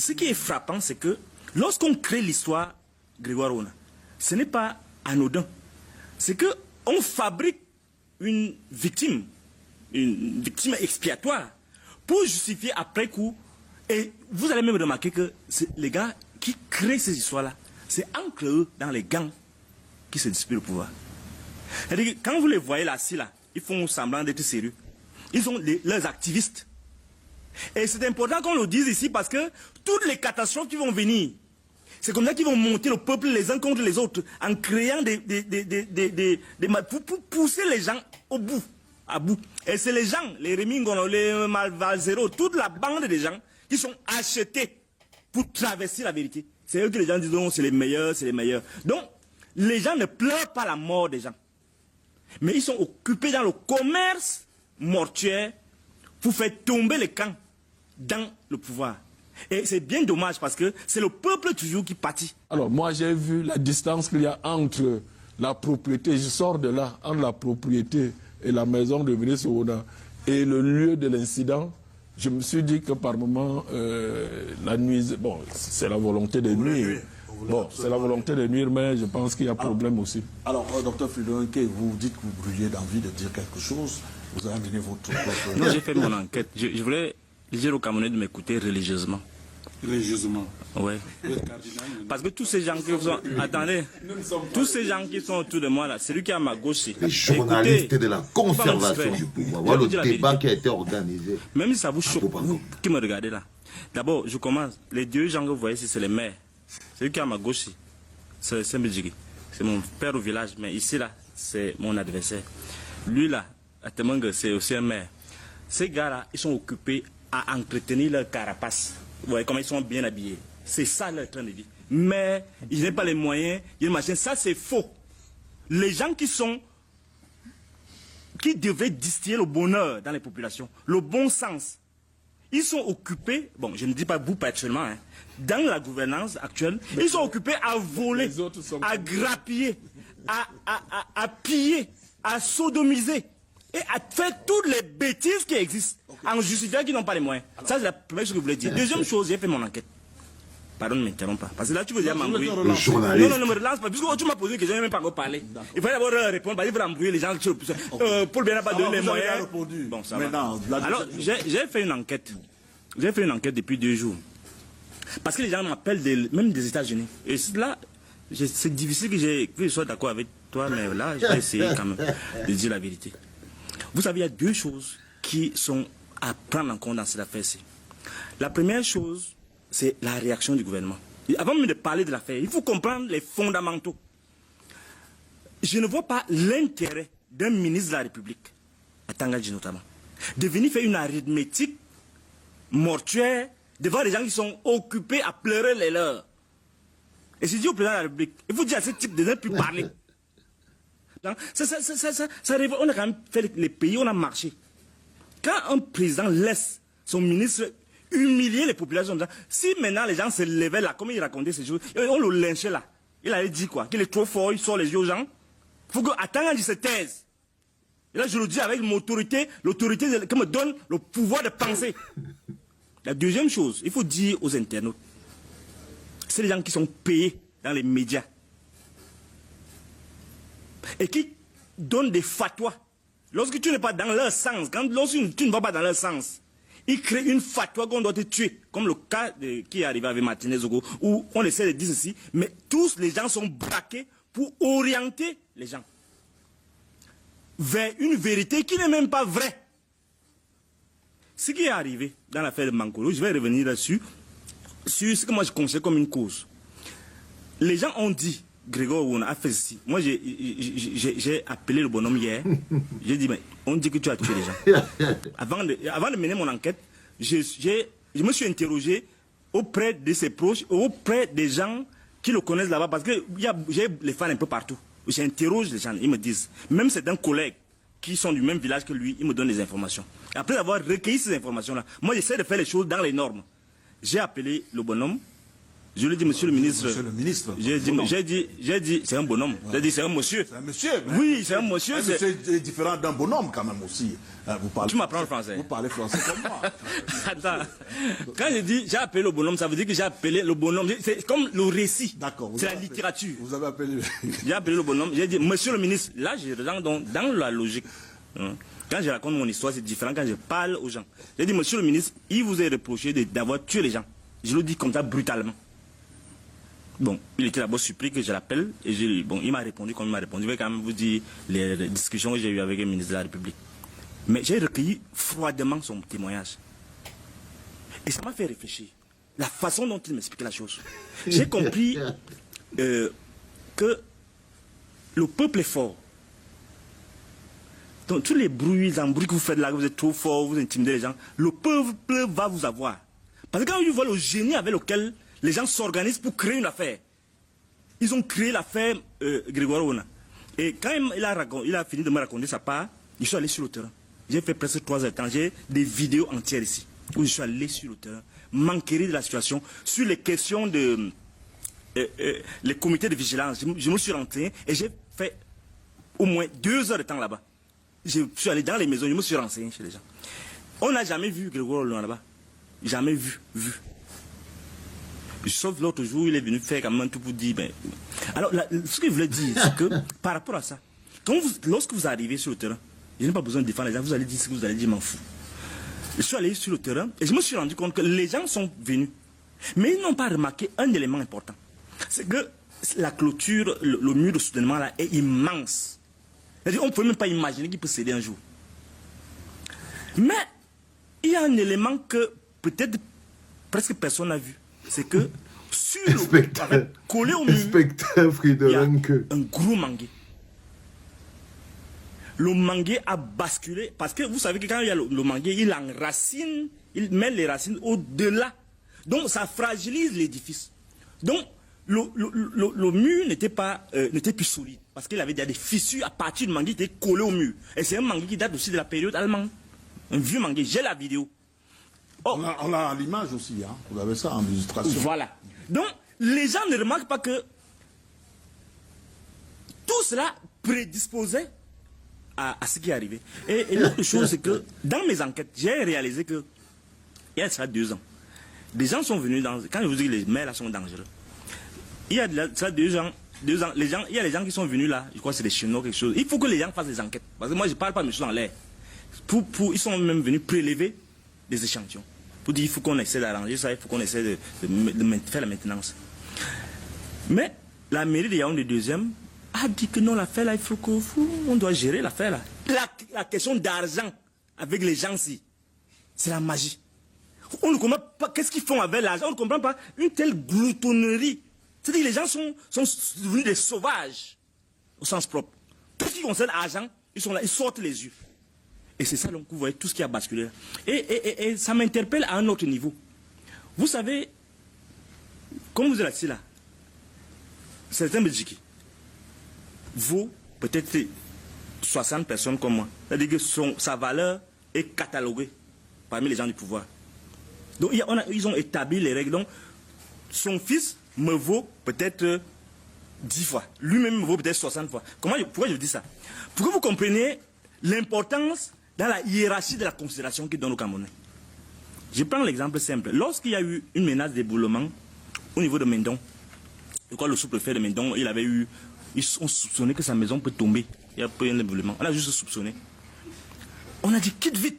ce qui est frappant, c'est que lorsqu'on crée l'histoire Grégoire Auna, ce n'est pas anodin. C'est qu'on fabrique une victime expiatoire pour justifier après coup. Et vous allez même remarquer que les gars qui créent ces histoires-là, c'est entre eux dans les gangs qui se disputent le pouvoir. C'est-à-dire que quand vous les voyez là, ils font semblant d'être sérieux. Ils ont leurs activistes. Et c'est important qu'on le dise ici parce que toutes les catastrophes qui vont venir, c'est comme ça qu'ils vont monter le peuple les uns contre les autres en créant pour pousser les gens à bout. Et c'est les gens, les Rémi Ngono, les Malvalzero, toute la bande des gens qui sont achetés pour traverser la vérité. C'est eux que les gens disent, non, c'est les meilleurs, c'est les meilleurs. Donc, les gens ne pleurent pas la mort des gens. Mais ils sont occupés dans le commerce mortuaire pour faire tomber les camps dans le pouvoir. Et c'est bien dommage parce que c'est le peuple toujours qui pâtit. Alors moi j'ai vu la distance qu'il y a entre la propriété, je sors de là, entre la propriété et la maison de Brice Ouna et le lieu de l'incident. Je me suis dit que par moment, la nuit, bon, c'est la volonté de nuire. Bon, c'est la volonté de nuire, mais je pense qu'il y a problème aussi. Alors, docteur Fridolin, vous dites que vous brûliez d'envie de dire quelque chose. Vous avez amené votre propre... Non, j'ai fait mon enquête. Je voulais dire aux Camerounais de m'écouter religieusement. Religieusement? Oui. Parce que tous ces gens qui sont... Attendez. Tous ces gens qui sont autour de moi, là, c'est lui qui est à ma gauche. Les journalistes de la conservation du pouvoir. Voilà le débat qui a été organisé. Même si ça vous choque, vous qui me regardez là. D'abord, je commence. Les deux gens que vous voyez ici, c'est les maires. C'est lui qui est à ma gauche. C'est Mbidjigi. C'est mon père au village. Mais ici, là, c'est mon adversaire. Lui, là, à Temangue, c'est aussi un maire. Ces gars-là, ils sont occupés à entretenir leur carapace. Vous voyez comment ils sont bien habillés. C'est ça leur train de vie. Mais ils n'ont pas les moyens, ils machin. Ça, c'est faux. Les gens qui devraient distiller le bonheur dans les populations, le bon sens, ils sont occupés, bon, je ne dis pas vous personnellement, hein, dans la gouvernance actuelle, ils sont occupés à voler, à grappiller, à piller, à sodomiser et à faire toutes les bêtises qui existent en justifiant qu'ils n'ont pas les moyens. Ça, c'est la première chose que je voulais dire. Deuxième chose, j'ai fait mon enquête. Pardon, ne m'interromps pas. Parce que là, tu veux dire m'embrouiller. Non, non, ne me relance pas. Puisque tu m'as posé une question, je n'ai même pas encore parlé. Il fallait d'abord répondre. Il faut embrouiller les gens. Paul Bien n'a pas donné les moyens. Bon, ça va. Alors, j'ai fait une enquête. J'ai fait une enquête depuis 2 jours. Parce que les gens m'appellent même des États-Unis. Et là, c'est difficile que je sois d'accord avec toi, mais là, j'ai essayé quand même de dire la vérité. Vous savez, il y a 2 choses qui sont à prendre en compte dans cette affaire-ci. La première chose, c'est la réaction du gouvernement. Avant même de parler de l'affaire, il faut comprendre les fondamentaux. Je ne vois pas l'intérêt d'un ministre de la République, à Tangadji notamment, de venir faire une arithmétique mortuaire devant les gens qui sont occupés à pleurer les leurs. Et c'est dit au président de la République, il faut dire à ce type de ne plus parler. On a quand même fait les pays, on a marché. Quand un président laisse son ministre humilier les populations, si maintenant les gens se levaient là, comme il racontait ces choses, on le lynchait là. Il allait dire quoi? Qu'il est trop fort, il sort les yeux aux gens. Il faut qu'Atanga se taise. Et là, je le dis avec mon autorité, l'autorité qui me donne le pouvoir de penser. La deuxième chose, il faut dire aux internautes, c'est les gens qui sont payés dans les médias et qui donnent des fatwas. Lorsque tu n'es pas dans leur sens, lorsque tu ne vas pas dans leur sens, ils créent une fatwa qu'on doit te tuer, comme le cas qui est arrivé avec Martinez Zogo, où on essaie de dire ceci, mais tous les gens sont braqués pour orienter les gens vers une vérité qui n'est même pas vraie. Ce qui est arrivé dans l'affaire de Mankolo, je vais revenir là-dessus, sur ce que moi je considère comme une cause. Les gens ont dit, Grégoire Ouna a fait ceci. Moi j'ai appelé le bonhomme hier, j'ai dit, mais on dit que tu as tué les gens. Avant de mener mon enquête, je me suis interrogé auprès de ses proches, auprès des gens qui le connaissent là-bas, parce que j'ai les fans un peu partout. J'interroge les gens, ils me disent, même certains collègues qui sont du même village que lui, ils me donnent des informations. Et après avoir recueilli ces informations-là, moi j'essaie de faire les choses dans les normes. J'ai appelé le bonhomme, Je lui ai dit, monsieur le ministre. Monsieur le ministre. J'ai dit, c'est un bonhomme. Ouais. J'ai dit, c'est un monsieur. C'est un monsieur. Oui, c'est un monsieur. C'est différent d'un bonhomme quand même aussi. Tu m'apprends le français. Vous parlez français comme moi. Attends. Quand je dis, j'ai appelé le bonhomme, ça veut dire que j'ai appelé le bonhomme. C'est comme le récit. D'accord. C'est la littérature. Vous avez appelé. J'ai appelé le bonhomme. J'ai dit, monsieur le ministre. Là, je rentre dans la logique. Quand je raconte mon histoire, c'est différent quand je parle aux gens. J'ai dit, monsieur le ministre, il vous est reproché d'avoir tué les gens. Je le dis comme ça, brutalement. Bon, il était d'abord surpris que je l'appelle. Et il m'a répondu comme il m'a répondu. Je vais quand même vous dire les discussions que j'ai eues avec le ministre de la République. Mais j'ai recueilli froidement son témoignage. Et ça m'a fait réfléchir. La façon dont il m'explique la chose. J'ai compris que le peuple est fort. Donc tous les bruits, embrouilles que vous faites là, que vous êtes trop fort, vous intimidez les gens, le peuple va vous avoir. Parce que quand ils voient le génie avec lequel les gens s'organisent pour créer une affaire, ils ont créé l'affaire Grégoire Ona. Et quand il a fini de me raconter sa part, je suis allé sur le terrain. J'ai fait presque 3 heures de temps. J'ai des vidéos entières ici, où je suis allé sur le terrain, m'enquérir de la situation, sur les questions de les comités de vigilance. Je me suis rentré et j'ai fait au moins 2 heures de temps là-bas. Je suis allé dans les maisons, je me suis renseigné chez les gens. On n'a jamais vu Grégoire là-bas. Jamais vu. Sauf l'autre jour, il est venu faire quand même tout pour dire. Ben... Alors, ce que je voulais dire, c'est que par rapport à ça, lorsque vous arrivez sur le terrain, je n'ai pas besoin de défendre les gens, vous allez dire ce que vous allez dire, m'en fous. Je suis allé sur le terrain et je me suis rendu compte que les gens sont venus. Mais ils n'ont pas remarqué un élément important. C'est que la clôture, le mur de soutènement là, est immense. C'est-à-dire, on ne peut même pas imaginer qu'il peut céder un jour. Mais il y a un élément que peut-être presque personne n'a vu. C'est que sur le collé au mur, il y a un gros manguier. Le manguier a basculé parce que vous savez que quand il y a le manguier, il enracine, il met les racines au-delà. Donc ça fragilise l'édifice. Donc le mur n'était plus solide parce qu'il avait déjà des fissures à partir du manguier qui était collé au mur. Et c'est un manguier qui date aussi de la période allemande. Un vieux manguier. J'ai la vidéo. Oh. On a l'image aussi, hein. Vous avez ça en illustration. Voilà. Donc, les gens ne remarquent pas que tout cela prédisposait à ce qui est arrivé. Et l'autre chose, c'est que dans mes enquêtes, j'ai réalisé que il y a ça 2 ans. Des gens sont venus quand je vous dis que les maires là sont dangereux. Il y a ça 2 ans. Il y a les gens qui sont venus là, je crois que c'est des Chinois quelque chose. Il faut que les gens fassent des enquêtes. Parce que moi, je ne parle pas de choses en l'air. Ils sont même venus prélever des échantillons. Pour dire, il faut qu'on essaie d'arranger ça, il faut qu'on essaie de faire la maintenance. Mais la mairie de Yaoundé 2e a dit que non, l'affaire là, il faut qu'on doit gérer l'affaire là. La question d'argent avec les gens-ci, c'est la magie. On ne comprend pas qu'est-ce qu'ils font avec l'argent, on ne comprend pas une telle gloutonnerie. C'est-à-dire que les gens sont devenus des sauvages, au sens propre. Tout ce qui concerne l'argent, ils sont là, ils sortent les yeux. Et c'est ça, donc, vous voyez tout ce qui a basculé. Et ça m'interpelle à un autre niveau. Vous savez, comme vous êtes assis là, certains Belgiques vaut peut-être 60 personnes comme moi. C'est-à-dire que sa valeur est cataloguée parmi les gens du pouvoir. Donc, ils ont établi les règles. Donc, son fils me vaut peut-être 10 fois. Lui-même me vaut peut-être 60 fois. Pourquoi je dis ça? Pour que vous compreniez l'importance dans la hiérarchie de la considération qu'ils donnent aux Camerounais. Je prends l'exemple simple. Lorsqu'il y a eu une menace d'éboulement au niveau de Mendon, je crois le sous-préfet de Mendon, ils ont soupçonné que sa maison peut tomber. Il y a eu un éboulement. On a juste soupçonné. On a dit quitte vite.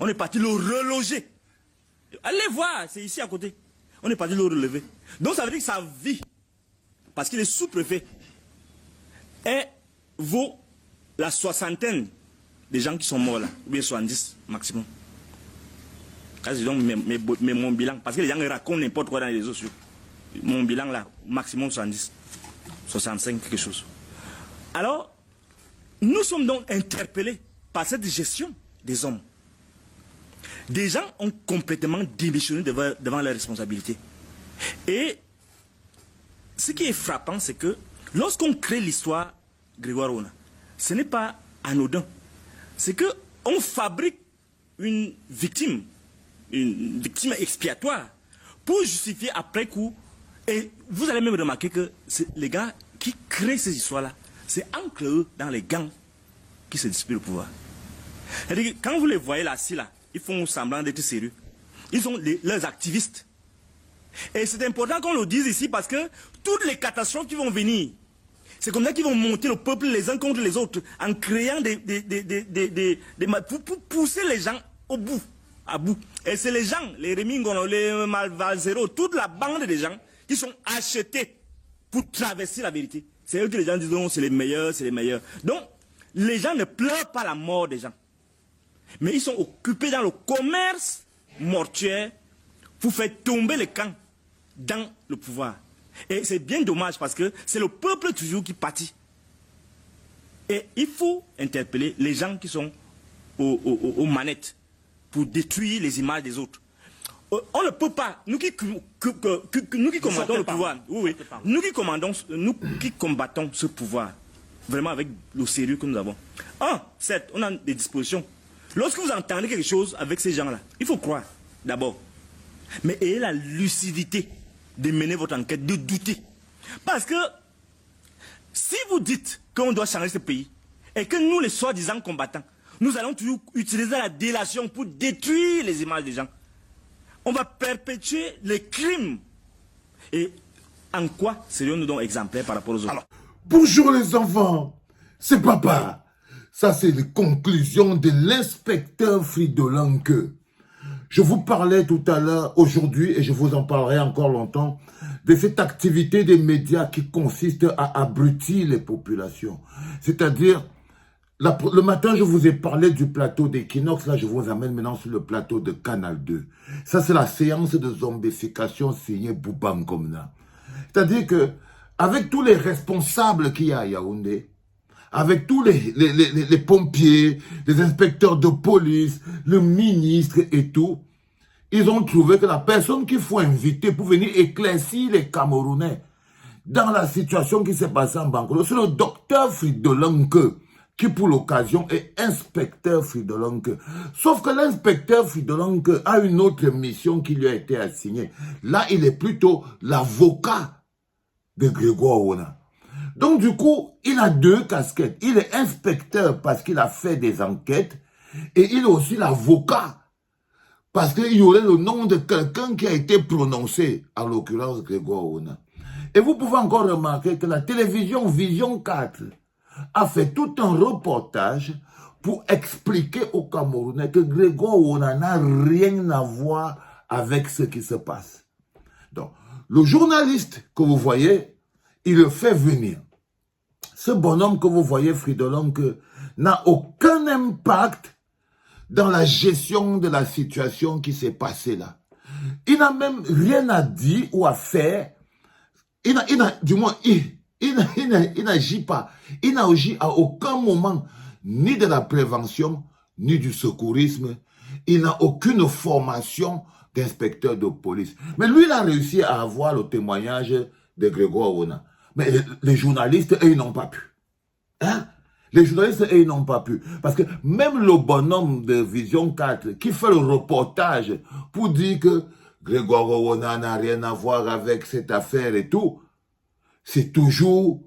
On est parti le reloger. Allez voir, c'est ici à côté. On est parti le relever. Donc ça veut dire que sa vie, parce qu'il est sous-préfet, vaut la 60aine des gens qui sont morts là, ou bien 70 maximum. Donc mon bilan, parce que les gens racontent n'importe quoi dans les réseaux sociaux. Mon bilan là, maximum 70, 65, quelque chose. Alors, nous sommes donc interpellés par cette gestion des hommes. Des gens ont complètement démissionné devant leurs responsabilités. Et ce qui est frappant, c'est que lorsqu'on crée l'histoire Grégoire Ona, ce n'est pas anodin. C'est qu'on fabrique une victime expiatoire pour justifier après coup. Et vous allez même remarquer que les gars qui créent ces histoires-là, c'est entre eux, dans les gangs, qui se disputent le pouvoir. C'est-à-dire que quand vous les voyez là, ils font semblant d'être sérieux. Ils sont leurs activistes. Et c'est important qu'on le dise ici parce que toutes les catastrophes qui vont venir, c'est comme ça qu'ils vont monter le peuple les uns contre les autres en créant pour pousser les gens à bout. Et c'est les gens, les Remingono, les Malvalzero, toute la bande des gens qui sont achetés pour traverser la vérité. C'est eux que les gens disent, non, c'est les meilleurs, c'est les meilleurs. Donc, les gens ne pleurent pas la mort des gens. Mais ils sont occupés dans le commerce mortuaire pour faire tomber les camps dans le pouvoir. Et c'est bien dommage parce que c'est le peuple toujours qui pâtit. Et il faut interpeller les gens qui sont aux manettes pour détruire les images des autres. On ne peut pas, nous qui commandons le pouvoir, nous qui combattons ce pouvoir, vraiment avec le sérieux que nous avons. Certes, on a des dispositions. Lorsque vous entendez quelque chose avec ces gens-là, il faut croire, d'abord. Mais ayez la lucidité de mener votre enquête, de douter. Parce que si vous dites qu'on doit changer ce pays, et que nous, les soi-disant combattants, nous allons toujours utiliser la délation pour détruire les images des gens, on va perpétuer les crimes. Et en quoi serions-nous donc exemplaires par rapport aux autres? Alors, bonjour les enfants, c'est papa. Ça, c'est les conclusions de l'inspecteur Fridolin-Queux. Je vous parlais tout à l'heure, aujourd'hui, et je vous en parlerai encore longtemps, de cette activité des médias qui consiste à abrutir les populations. C'est-à-dire, le matin, je vous ai parlé du plateau d'Equinox. Là, je vous amène maintenant sur le plateau de Canal 2. Ça, c'est la séance de zombification signée Boubankomna. C'est-à-dire que, avec tous les responsables qu'il y a à Yaoundé, avec tous les pompiers, les inspecteurs de police, le ministre et tout, ils ont trouvé que la personne qu'il faut inviter pour venir éclaircir les Camerounais dans la situation qui s'est passée en Banque, c'est le docteur Fridolin-Queux, qui pour l'occasion est inspecteur Fridolin-Queux. Sauf que l'inspecteur Fridolin-Queux a une autre mission qui lui a été assignée. Là, il est plutôt l'avocat de Grégoire Ona. Donc du coup, il a deux casquettes. Il est inspecteur parce qu'il a fait des enquêtes et il est aussi l'avocat parce qu'il y aurait le nom de quelqu'un qui a été prononcé, en l'occurrence Grégoire Ona. Et vous pouvez encore remarquer que la télévision Vision 4 a fait tout un reportage pour expliquer aux Camerounais que Grégoire Ona n'a rien à voir avec ce qui se passe. Donc, le journaliste que vous voyez, il le fait venir. Ce bonhomme que vous voyez, Fridolin-Queux, n'a aucun impact dans la gestion de la situation qui s'est passée là. Il n'a même rien à dire ou à faire. Il n'agit pas. Il n'agit à aucun moment ni de la prévention, ni du secourisme. Il n'a aucune formation d'inspecteur de police. Mais lui, il a réussi à avoir le témoignage de Grégoire Ona. Mais les journalistes, eux, ils n'ont pas pu. Hein? Les journalistes, eux, ils n'ont pas pu. Parce que même le bonhomme de Vision 4 qui fait le reportage pour dire que Grégoire Ona n'a rien à voir avec cette affaire et tout, c'est toujours...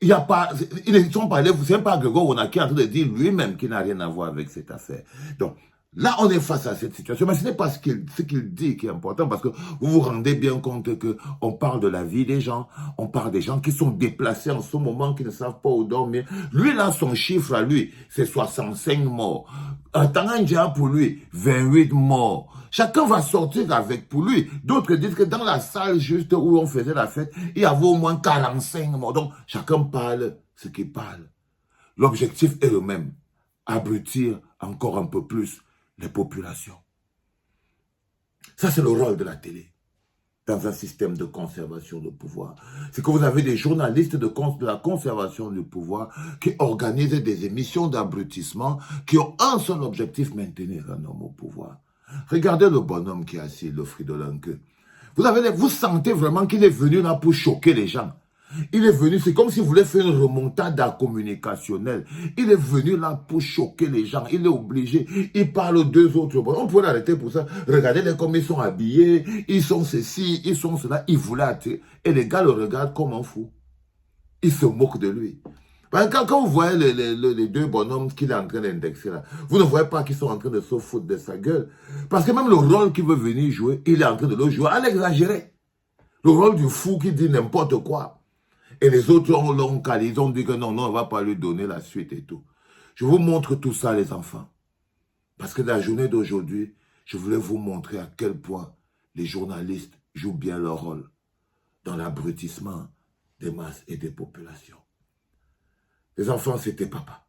Il n'y a pas... Ils ne sont pas... C'est même pas Grégoire Ona qui est en train de dire lui-même qu'il n'a rien à voir avec cette affaire. Donc, là, on est face à cette situation, mais ce n'est pas ce qu'il dit qui est important, parce que vous vous rendez bien compte qu'on parle de la vie des gens, on parle des gens qui sont déplacés en ce moment, qui ne savent pas où dormir. Lui, là, son chiffre à lui, c'est 65 morts. Tangandja, pour lui, 28 morts. Chacun va sortir avec pour lui. D'autres disent que dans la salle juste où on faisait la fête, il y avait au moins 45 morts. Donc, chacun parle ce qu'il parle. L'objectif est le même. Abrutir encore un peu plus les populations. Ça, c'est le rôle de la télé dans un système de conservation de pouvoir. C'est que vous avez des journalistes de la conservation du pouvoir qui organisent des émissions d'abrutissement qui ont un seul objectif, maintenir un homme au pouvoir. Regardez le bonhomme qui est assis, le Fridolin-Queux. Vous sentez vraiment qu'il est venu là pour choquer les gens. Il est venu, c'est comme s'il voulait faire une remontada communicationnelle. Il est venu là pour choquer les gens. Il est obligé. Il parle aux deux autres. On pourrait l'arrêter pour ça. Regardez-les comme ils sont habillés. Ils sont ceci, ils sont cela. Il voulait attirer. Et les gars le regardent comme un fou. Ils se moquent de lui. Quand vous voyez les deux bonhommes qu'il est en train d'indexer là, vous ne voyez pas qu'ils sont en train de se foutre de sa gueule. Parce que même le rôle qu'il veut venir jouer, il est en train de le jouer à l'exagérer. Le rôle du fou qui dit n'importe quoi. Et les autres l'ont calé, ils ont dit que non, on ne va pas lui donner la suite et tout. Je vous montre tout ça, les enfants. Parce que la journée d'aujourd'hui, je voulais vous montrer à quel point les journalistes jouent bien leur rôle dans l'abrutissement des masses et des populations. Les enfants, c'était papa.